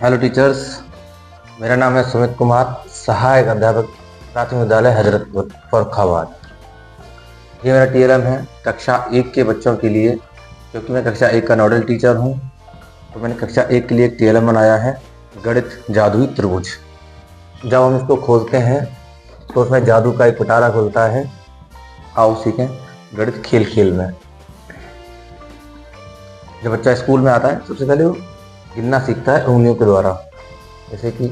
Hello teachers, मेरा नाम है सुमित कुमार, सहायक अध्यापक प्राथमिक विद्यालय हजरतपुर फर्रुखाबाद। ये मेरा टीएलएम है कक्षा 1 के बच्चों के लिए। क्योंकि मैं कक्षा 1 का नोडल टीचर हूँ, तो मैंने कक्षा 1 के लिए एक टीएलएम बनाया है, गणित जादुई त्रिभुज। जब हम इसको खोलते हैं तो उसमें जादू का एक पिटारा खुलता है। आओ सीखें गणित खेल खेल में। जब बच्चा स्कूल में आता है सबसे पहले वो गिनना सीखता है उंगलियों के द्वारा, जैसे कि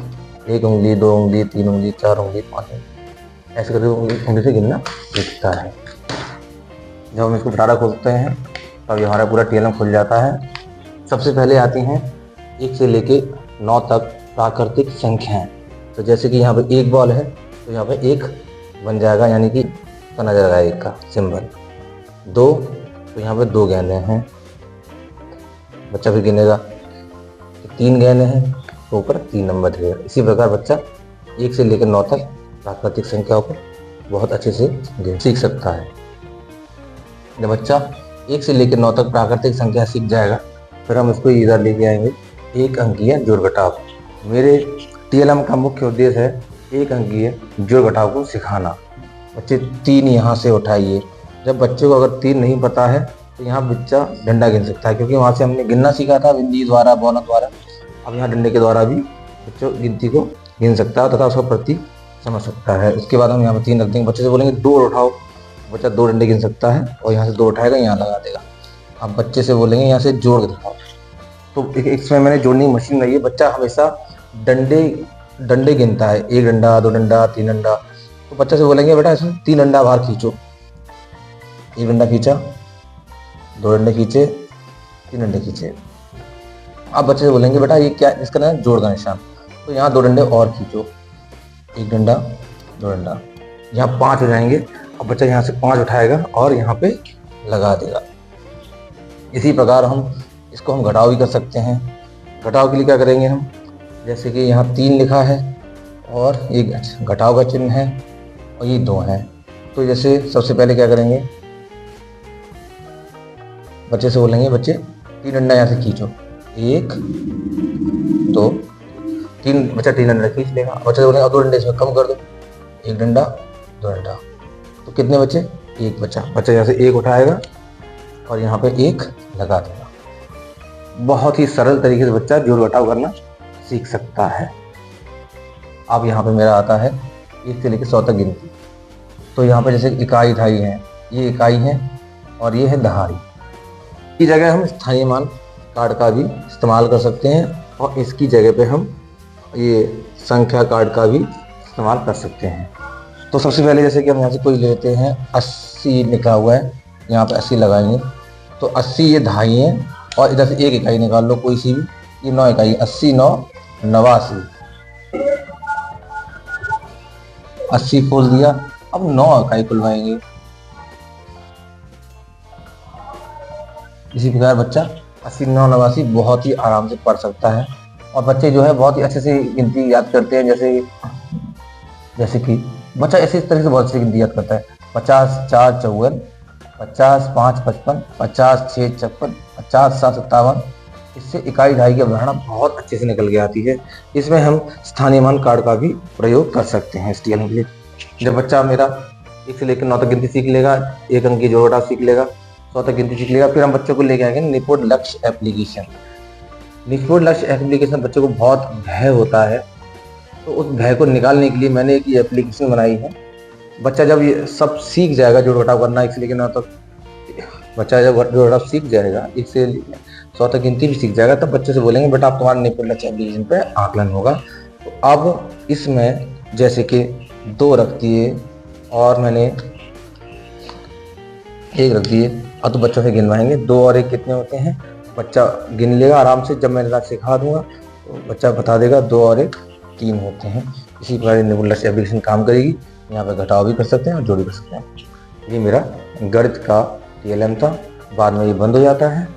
1 उंगली, 2 उंगली, 3 उंगली, 4 उंगली, 5 उंगली, ऐसे करके उंगली से गिनना सीखता है। जब हम इसको पिटारा खोलते हैं तब ये हमारा पूरा टीएलएम खुल जाता है। सबसे पहले आती हैं 1 से लेके 9 तक प्राकृतिक संख्याएं। तो जैसे कि यहाँ पे 1 बॉल है तो यहाँ पे 1 बन जाएगा, यानी कि बना जाएगा 1 का सिंबल। 2 तो यहाँ पे 2 गेंदें हैं, बच्चा फिर गिनेगा। 3 गेंदें हैं तो ऊपर 3 नंबर देगा। इसी प्रकार बच्चा 1 से लेकर 9 तक प्राकृतिक संख्याओं को बहुत अच्छे से सीख सकता है। जब बच्चा 1 से लेकर 9 तक प्राकृतिक संख्या सीख जाएगा फिर हम इसको इधर लेके आएंगे 1 अंकीय जोड़ घटाव। मेरे टीएलएम का मुख्य उद्देश्य है 1 अंकीय जोड़ घटाव को सिखाना। बच्चे 3 यहाँ से उठाइए। जब बच्चे को अगर 3 नहीं पता है तो यहाँ बच्चा डंडा गिन सकता है, क्योंकि वहाँ से हमने गिनना सीखा था बिंदी द्वारा, बौना द्वारा। अब यहाँ डंडे के द्वारा भी बच्चों गिनती को गिन सकता है तथा उसका प्रति समझ सकता है। उसके बाद हम यहाँ पर 3 रख देंगे। बच्चे से बोलेंगे 2 उठाओ, बच्चा 2 डंडे गिन सकता है और यहाँ से 2 उठाएगा, यहाँ लगा देगा। अब बच्चे से बोलेंगे यहाँ से जोड़ दिखाओ, तो इसमें मैंने जोड़ने की मशीन रही है। बच्चा हमेशा डंडे गिनता है, 1 डंडा, 2 डंडा, 3 डंडा। तो बच्चे से बोलेंगे बेटा इसमें 3 डंडा बाहर खींचो। 1 डंडा खींचा, 2 डंडे खींचे, 3 डंडे खींचे। अब बच्चे से बोलेंगे बेटा ये क्या, इसका नाम जोड़ का निशान। तो यहाँ 2 डंडे और खींचो, 1 डंडा, 2 डंडा, यहाँ 5 हो जाएंगे। अब बच्चा यहाँ से 5 उठाएगा और यहाँ पे लगा देगा। इसी प्रकार हम इसको घटाव भी कर सकते हैं। घटाव के लिए क्या करेंगे हम, जैसे कि यहाँ 3 लिखा है और एक घटाव का चिन्ह है और ये 2 है। तो जैसे सबसे पहले क्या करेंगे, बच्चे से बोलेंगे बच्चे 3 डंडा यहाँ से खींचो, 1 2 3। बच्चा 3 डंडा खींच लेगा। बच्चे से बोलेंगे 2 डंडे इसमें कम कर दो, 1 डंडा, 2 डंडा। तो कितने बच्चे, 1 बच्चा। बच्चा यहाँ से 1 उठाएगा और यहाँ पे 1 लगा देगा। बहुत ही सरल तरीके से बच्चा जोड़ घटाव करना सीख सकता है। अब यहाँ पे मेरा आता है 1 से लेकर 100 तक गिनती। तो यहाँ पे जैसे इकाई ढाई है, ये इकाई है और ये है दहाई। की जगह हम स्थानीय मान कार्ड का भी इस्तेमाल कर सकते हैं और इसकी जगह पे हम ये संख्या कार्ड का भी इस्तेमाल कर सकते हैं। तो सबसे पहले जैसे कि हम यहाँ से कोई लेते हैं, 80 लिखा हुआ है, यहाँ पे 80 लगाएंगे। तो 80 ये दहाई है और इधर से 1 इकाई निकाल लो कोई सी भी, ये 9 इकाई, 80 9 89। 80 खोल दिया, अब 9 इकाई खुलवाएंगे। इसी प्रकार बच्चा 80 9 89 बहुत ही आराम से पढ़ सकता है। और बच्चे जो है बहुत ही अच्छे से गिनती याद करते हैं। जैसे कि बच्चा ऐसे इस तरह से बहुत अच्छी गिनती याद करता है। 50 4 54, 50 5 55, 50 6 56, 50 7 57। इससे इकाई ढाई की अवधारणा बहुत अच्छे से निकल के आती है। इसमें हम स्थानीय मान कार्ड का भी प्रयोग कर सकते हैं इस टीएलएम के लिए। जब बच्चा मेरा 1 से लेकर 9 तक गिनती सीख लेगा, 1 अंक की जोड़ घटाव सीख लेगा, 100 तक गिनती सीख लेगा, फिर हम बच्चों को लेके आएंगे निपुण लक्ष्य एप्लीकेशन। निपुण लक्ष्य एप्लीकेशन बच्चों को बहुत भय होता है, तो उस भय को निकालने के लिए मैंने एक एप्लीकेशन बनाई है। बच्चा जब ये सब सीख जाएगा, जोड़ घटाव करना 1 से लेकर 9 तक, बच्चा जब जोड़ घटाव सीख जाएगा, 1 से 100 तक गिनती भी सीख जाएगा, तब बच्चे से बोलेंगे बेटा आप तुम्हारे निपुण लक्ष्य एप्लीकेशन पे आकलन होगा। तो अब इसमें जैसे कि 2 रख दिए और मैंने 1 रख दिए, अब तो बच्चों से गिनवाएंगे 2 और 1 कितने होते हैं। बच्चा गिन लेगा आराम से। जब मैं रात सिखा दूंगा तो बच्चा बता देगा 2 और 1 3 होते हैं। इसी प्रकार निपुण लक्ष्य एप्लीकेशन काम करेगी। यहाँ पे घटाव भी कर सकते हैं और जोड़ भी कर सकते हैं। ये मेरा गणित का टीएलएम था। बाद में ये बंद हो जाता है।